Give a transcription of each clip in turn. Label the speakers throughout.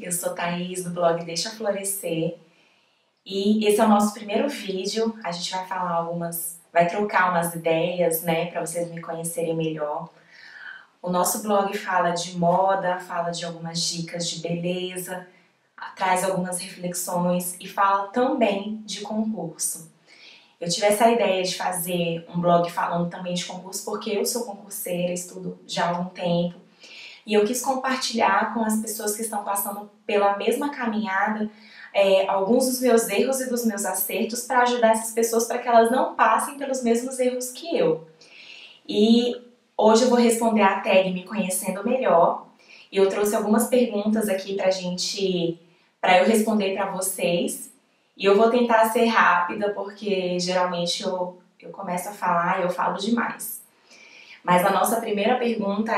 Speaker 1: eu sou Thaís do blog Deixa Florescer e esse é o nosso primeiro vídeo. A gente vai falar vai trocar umas ideias, né, para vocês me conhecerem melhor. O nosso blog fala de moda, fala de algumas dicas de beleza, traz algumas reflexões e fala também de concurso. Eu tive essa ideia de fazer um blog falando também de concurso porque eu sou concurseira, estudo já há algum tempo. E eu quis compartilhar com as pessoas que estão passando pela mesma caminhada alguns dos meus erros e dos meus acertos para ajudar essas pessoas para que elas não passem pelos mesmos erros que eu. E hoje eu vou responder a tag Me Conhecendo Melhor. E eu trouxe algumas perguntas aqui para eu responder para vocês. E eu vou tentar ser rápida porque geralmente eu começo a falar e eu falo demais. Mas a nossa primeira pergunta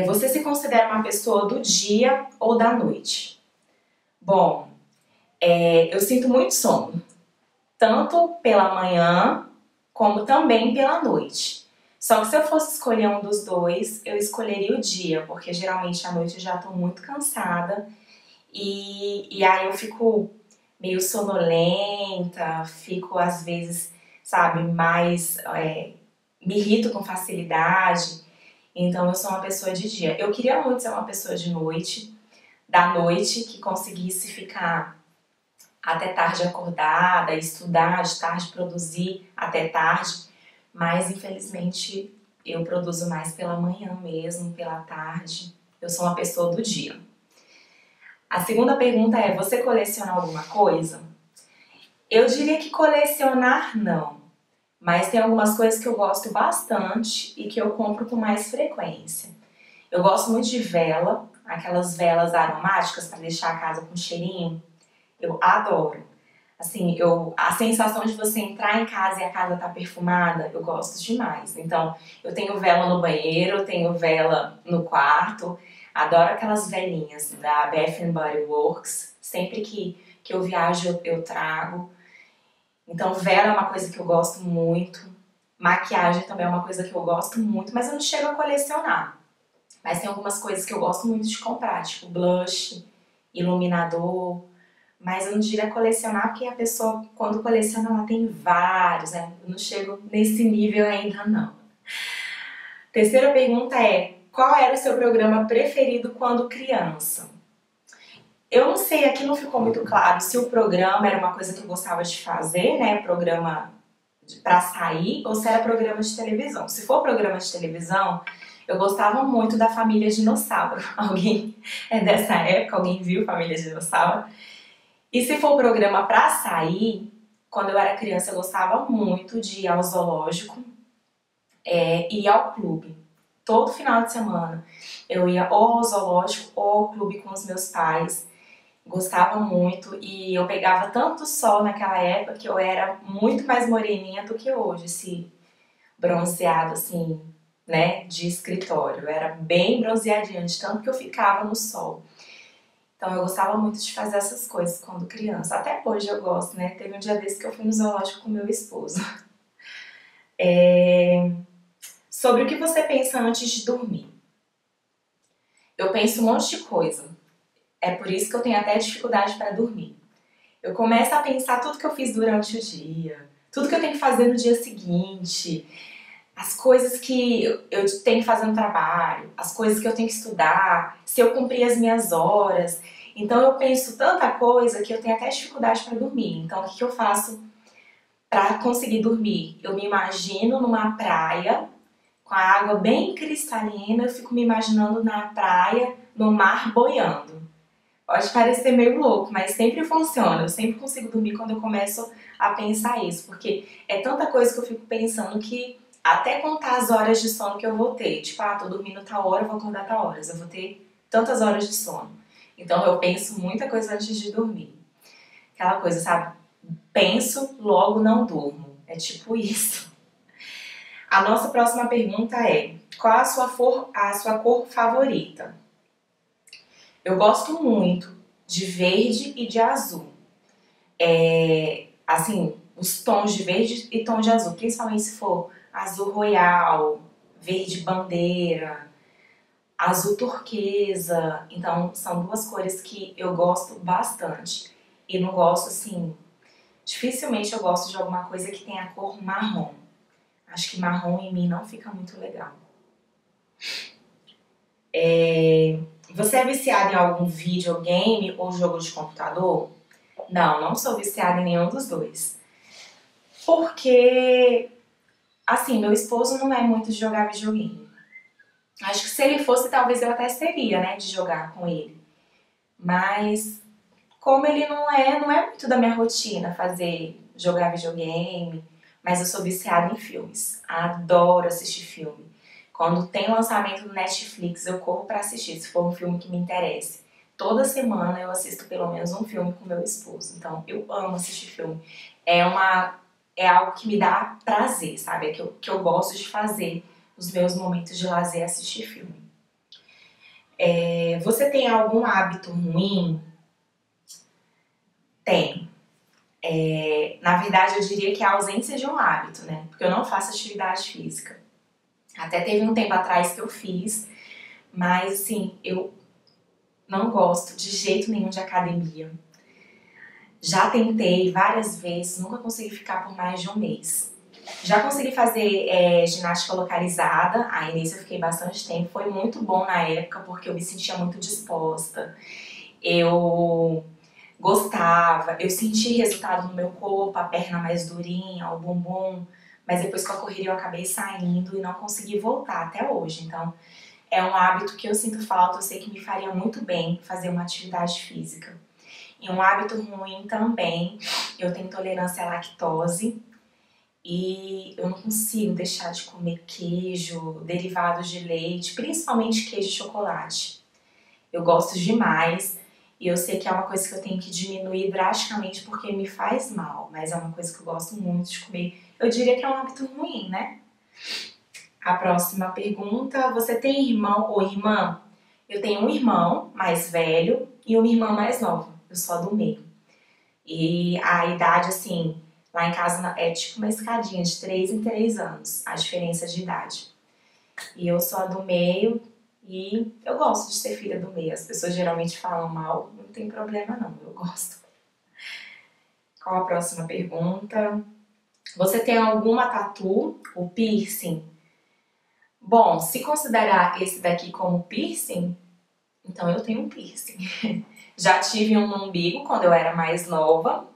Speaker 1: você se considera uma pessoa do dia ou da noite? Bom, eu sinto muito sono, tanto pela manhã como também pela noite. Só que se eu fosse escolher um dos dois, eu escolheria o dia, porque geralmente à noite eu já estou muito cansada e aí eu fico meio sonolenta, fico às vezes, sabe, me irrito com facilidade. Então eu sou uma pessoa de dia. Eu queria muito ser uma pessoa de noite, da noite, que conseguisse ficar até tarde acordada, estudar de tarde, produzir até tarde, mas infelizmente eu produzo mais pela manhã mesmo, pela tarde. Eu sou uma pessoa do dia. A segunda pergunta é: você coleciona alguma coisa? Eu diria que colecionar não. Mas tem algumas coisas que eu gosto bastante e que eu compro com mais frequência. Eu gosto muito de vela, aquelas velas aromáticas para deixar a casa com cheirinho. Eu adoro. Assim, a sensação de você entrar em casa e a casa tá perfumada, eu gosto demais. Então, eu tenho vela no banheiro, eu tenho vela no quarto. Adoro aquelas velinhas da Bath and Body Works. Sempre que eu viajo, eu trago. Então, vela é uma coisa que eu gosto muito. Maquiagem também é uma coisa que eu gosto muito, mas eu não chego a colecionar. Mas tem algumas coisas que eu gosto muito de comprar, tipo blush, iluminador. Mas eu não diria colecionar, porque a pessoa, quando coleciona, ela tem vários, né? Eu não chego nesse nível ainda, não. Terceira pergunta é: qual era o seu programa preferido quando criança? Eu não sei, aqui não ficou muito claro se o programa era uma coisa que eu gostava de fazer, né, programa pra sair, ou se era programa de televisão. Se for programa de televisão, eu gostava muito da Família Dinossauro. Alguém é dessa época? Alguém viu Família Dinossauro? E se for programa pra sair, quando eu era criança eu gostava muito de ir ao zoológico e ir ao clube. Todo final de semana eu ia ou ao zoológico ou ao clube com os meus pais. Gostava muito e eu pegava tanto sol naquela época que eu era muito mais moreninha do que hoje, esse bronzeado assim, né, de escritório. Eu era bem bronzeadinha, de tanto que eu ficava no sol. Então eu gostava muito de fazer essas coisas quando criança. Até hoje eu gosto, né? Teve um dia desse que eu fui no zoológico com meu esposo. Sobre o que você pensa antes de dormir? Eu penso um monte de coisa. É por isso que eu tenho até dificuldade para dormir. Eu começo a pensar tudo que eu fiz durante o dia, tudo que eu tenho que fazer no dia seguinte, as coisas que eu tenho que fazer no trabalho, as coisas que eu tenho que estudar, se eu cumprir as minhas horas. Então eu penso tanta coisa que eu tenho até dificuldade para dormir. Então o que eu faço para conseguir dormir? Eu me imagino numa praia, com a água bem cristalina, eu fico me imaginando na praia, no mar boiando. Pode parecer meio louco, mas sempre funciona. Eu sempre consigo dormir quando eu começo a pensar isso, porque é tanta coisa que eu fico pensando que até contar as horas de sono que eu vou ter. Tipo, tô dormindo tal hora, eu vou acordar tal horas. Eu vou ter tantas horas de sono. Então eu penso muita coisa antes de dormir. Aquela coisa, sabe? Penso, logo não durmo. É tipo isso. A nossa próxima pergunta é: qual a sua cor favorita? Eu gosto muito de verde e de azul. Assim, os tons de verde e tom de azul, principalmente se for azul royal, verde bandeira, azul turquesa. Então são duas cores que eu gosto bastante. E não gosto assim, dificilmente eu gosto de alguma coisa que tenha a cor marrom. Acho que marrom em mim não fica muito legal. Você é viciado em algum videogame ou jogo de computador? Não, não sou viciada em nenhum dos dois. Porque, assim, meu esposo não é muito de jogar videogame. Acho que se ele fosse, talvez eu até seria, né, de jogar com ele. Mas, como ele não é muito da minha rotina jogar videogame. Mas eu sou viciada em filmes. Adoro assistir filme. Quando tem lançamento no Netflix, eu corro pra assistir, se for um filme que me interesse. Toda semana eu assisto pelo menos um filme com meu esposo. Então, eu amo assistir filme. É algo que me dá prazer, sabe? Que eu gosto de fazer nos meus momentos de lazer, assistir filme. Você tem algum hábito ruim? Tem. Na verdade, eu diria que é a ausência de um hábito, né? Porque eu não faço atividade física. Até teve um tempo atrás que eu fiz, mas assim, eu não gosto de jeito nenhum de academia. Já tentei várias vezes, nunca consegui ficar por mais de um mês. Já consegui fazer ginástica localizada, aí nisso eu fiquei bastante tempo. Foi muito bom na época, porque eu me sentia muito disposta. Eu gostava, eu senti resultado no meu corpo, a perna mais durinha, o bumbum. Mas depois com a corrida eu acabei saindo e não consegui voltar até hoje. Então, é um hábito que eu sinto falta, eu sei que me faria muito bem fazer uma atividade física. E um hábito ruim também, eu tenho intolerância à lactose e eu não consigo deixar de comer queijo, derivados de leite, principalmente queijo e chocolate. Eu gosto demais e eu sei que é uma coisa que eu tenho que diminuir drasticamente porque me faz mal, mas é uma coisa que eu gosto muito de comer. Eu diria que é um hábito ruim, né? A próxima pergunta, você tem irmão ou irmã? Eu tenho um irmão mais velho e uma irmã mais nova, eu sou a do meio. E a idade, assim, lá em casa é tipo uma escadinha de 3 em 3 anos, a diferença de idade. E eu sou a do meio e eu gosto de ser filha do meio. As pessoas geralmente falam mal, não tem problema não, eu gosto. Qual a próxima pergunta? Você tem alguma tatu ou piercing? Bom, se considerar esse daqui como piercing, então eu tenho um piercing. Já tive um no umbigo quando eu era mais nova,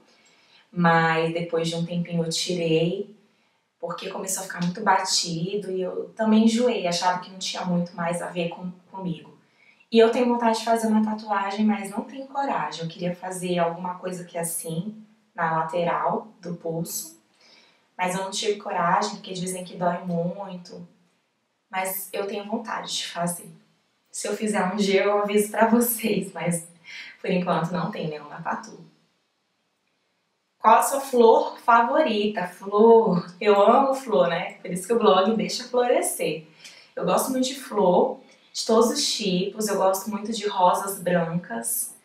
Speaker 1: mas depois de um tempinho eu tirei, porque começou a ficar muito batido e eu também enjoei, achava que não tinha muito mais a ver comigo. E eu tenho vontade de fazer uma tatuagem, mas não tenho coragem. Eu queria fazer alguma coisa que assim, na lateral do pulso, mas eu não tive coragem, porque dizem que dói muito. Mas eu tenho vontade de fazer. Se eu fizer um dia eu aviso pra vocês, mas por enquanto não tem nenhuma tatu. Qual a sua flor favorita? Flor, eu amo flor, né? Por isso que o blog deixa florescer. Eu gosto muito de flor, de todos os tipos. Eu gosto muito de rosas brancas.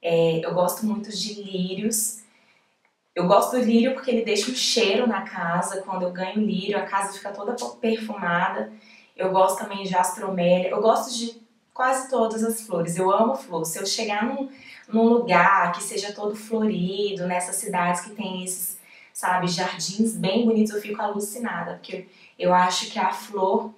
Speaker 1: Eu gosto muito de lírios. Eu gosto do lírio porque ele deixa um cheiro na casa. Quando eu ganho lírio, a casa fica toda perfumada. Eu gosto também de astromélia. Eu gosto de quase todas as flores. Eu amo flor. Se eu chegar num lugar que seja todo florido, nessas cidades que tem esses, sabe, jardins bem bonitos, eu fico alucinada. Porque eu acho que a flor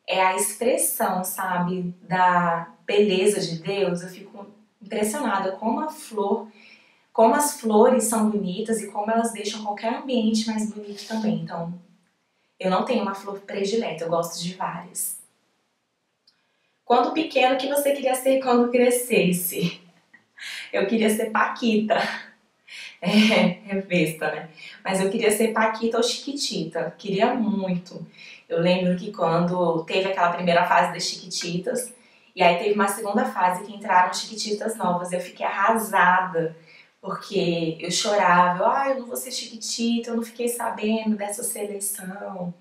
Speaker 1: é a expressão, sabe, da beleza de Deus. Eu fico impressionada como as flores são bonitas e como elas deixam qualquer ambiente mais bonito também. Então, eu não tenho uma flor predileta, eu gosto de várias. Quando pequeno, o que você queria ser quando crescesse? Eu queria ser Paquita. É besta, né? Mas eu queria ser Paquita ou Chiquitita. Queria muito. Eu lembro que quando teve aquela primeira fase das Chiquititas, e aí teve uma segunda fase que entraram Chiquititas novas, eu fiquei arrasada. Porque eu chorava, eu não vou ser Chiquitita, eu não fiquei sabendo dessa seleção.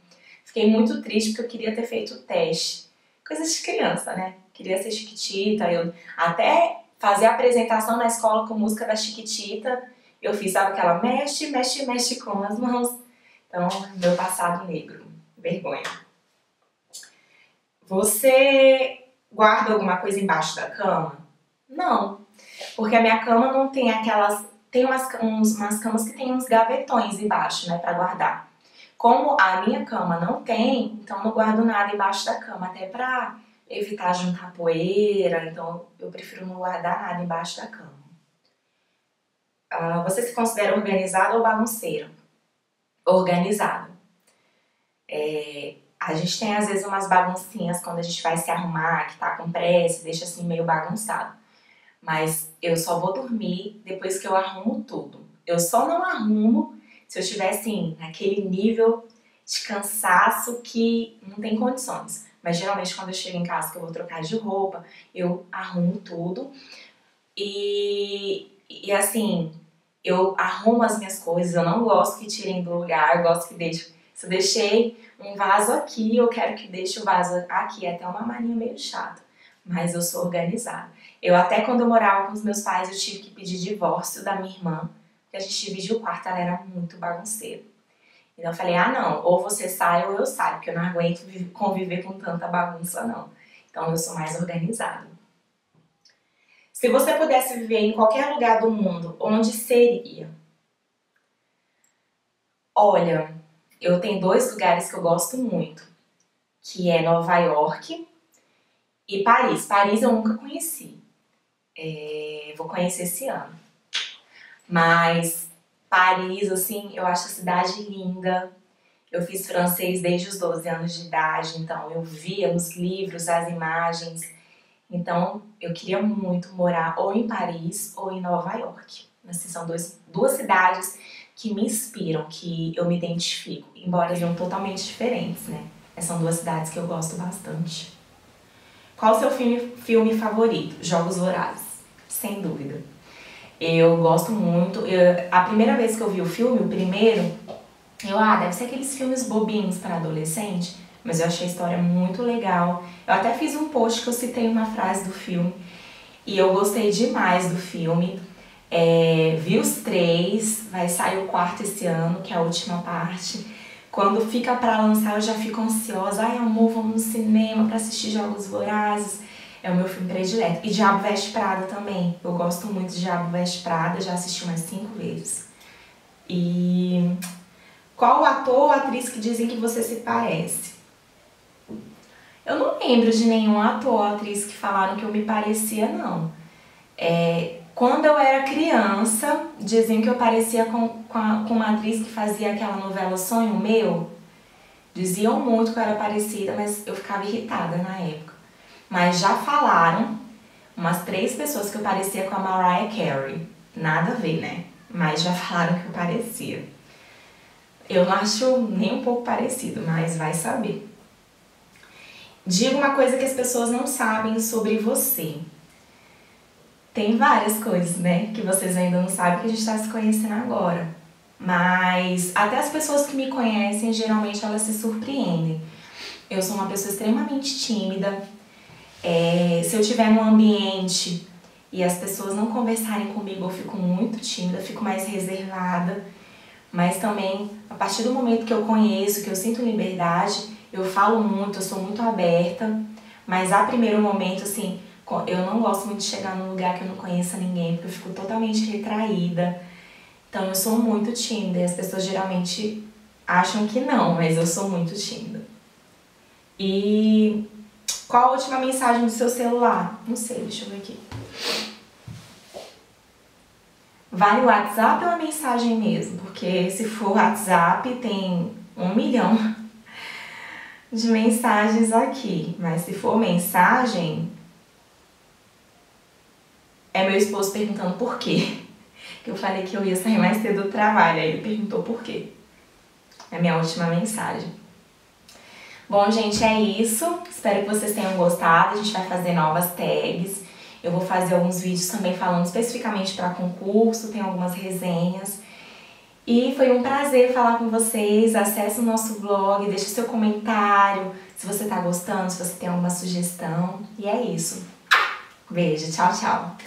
Speaker 1: Fiquei muito triste porque eu queria ter feito o teste. Coisa de criança, né? Queria ser Chiquitita, eu até fazer a apresentação na escola com música da Chiquitita, eu fiz, sabe, aquela mexe, mexe, mexe com as mãos. Então, meu passado negro, vergonha. Você guardo alguma coisa embaixo da cama? Não, porque a minha cama não tem aquelas... Tem umas camas que tem uns gavetões embaixo, né, pra guardar. Como a minha cama não tem, então não guardo nada embaixo da cama, até pra evitar juntar poeira, então eu prefiro não guardar nada embaixo da cama. Você se considera organizado ou bagunceiro? Organizado. A gente tem às vezes umas baguncinhas quando a gente vai se arrumar, que tá com pressa, deixa assim meio bagunçado. Mas eu só vou dormir depois que eu arrumo tudo. Eu só não arrumo se eu estiver assim, naquele nível de cansaço que não tem condições. Mas geralmente quando eu chego em casa que eu vou trocar de roupa, eu arrumo tudo. E assim, eu arrumo as minhas coisas, eu não gosto que tirem do lugar, eu gosto que deixem. Se eu deixei um vaso aqui, eu quero que deixe o vaso aqui. É até uma mania meio chata, mas eu sou organizada. Eu até quando eu morava com os meus pais, eu tive que pedir divórcio da minha irmã, porque a gente dividiu o quarto, ela era muito bagunceira. Então eu falei, não, ou você sai ou eu saio, porque eu não aguento conviver com tanta bagunça não. Então eu sou mais organizada. Se você pudesse viver em qualquer lugar do mundo, onde seria? Olha, eu tenho 2 lugares que eu gosto muito, que é Nova York e Paris. Paris eu nunca conheci. Vou conhecer esse ano. Mas Paris, assim, eu acho a cidade linda. Eu fiz francês desde os 12 anos de idade, então eu via nos livros as imagens. Então eu queria muito morar ou em Paris ou em Nova York. Assim, são duas cidades que me inspiram, que eu me identifico, embora sejam totalmente diferentes, né? Mas são 2 cidades que eu gosto bastante. Qual o seu filme favorito? Jogos Vorazes, sem dúvida. Eu gosto muito. A primeira vez que eu vi o filme, o primeiro, deve ser aqueles filmes bobinhos para adolescente, mas eu achei a história muito legal. Eu até fiz um post que eu citei uma frase do filme e eu gostei demais do filme. Vi os 3, vai sair o 4º esse ano, que é a última parte. Quando fica pra lançar eu já fico ansiosa. Ai amor, vamos no cinema pra assistir Jogos Vorazes. É o meu filme predileto. E Diabo Veste Prada também. Eu gosto muito de Diabo Veste Prada, já assisti umas 5 vezes. E qual ator ou atriz que dizem que você se parece? Eu não lembro de nenhum ator ou atriz que falaram que eu me parecia, não. Quando eu era criança, diziam que eu parecia com uma atriz que fazia aquela novela Sonho Meu. Diziam muito que eu era parecida, mas eu ficava irritada na época. Mas já falaram umas 3 pessoas que eu parecia com a Mariah Carey. Nada a ver, né? Mas já falaram que eu parecia. Eu não acho nem um pouco parecido, mas vai saber. Diga uma coisa que as pessoas não sabem sobre você. Tem várias coisas, né, que vocês ainda não sabem, que a gente está se conhecendo agora. Mas até as pessoas que me conhecem, geralmente elas se surpreendem. Eu sou uma pessoa extremamente tímida. Se eu estiver num ambiente e as pessoas não conversarem comigo, eu fico muito tímida, fico mais reservada. Mas também, a partir do momento que eu conheço, que eu sinto liberdade, eu falo muito, eu sou muito aberta. Mas a primeiro momento, assim, eu não gosto muito de chegar num lugar que eu não conheça ninguém, porque eu fico totalmente retraída. Então eu sou muito tímida e as pessoas geralmente acham que não, mas eu sou muito tímida. E qual a última mensagem do seu celular? Não sei, deixa eu ver aqui. Vale o WhatsApp ou a mensagem mesmo? Porque se for WhatsApp tem 1 milhão de mensagens aqui. Mas se for mensagem, é meu esposo perguntando por quê. Que eu falei que eu ia sair mais cedo do trabalho, aí ele perguntou por quê. É a minha última mensagem. Bom, gente, é isso. Espero que vocês tenham gostado. A gente vai fazer novas tags. Eu vou fazer alguns vídeos também falando especificamente para concurso, tem algumas resenhas. E foi um prazer falar com vocês. Acesse o nosso blog, deixe seu comentário, se você tá gostando, se você tem alguma sugestão. E é isso. Beijo, tchau, tchau.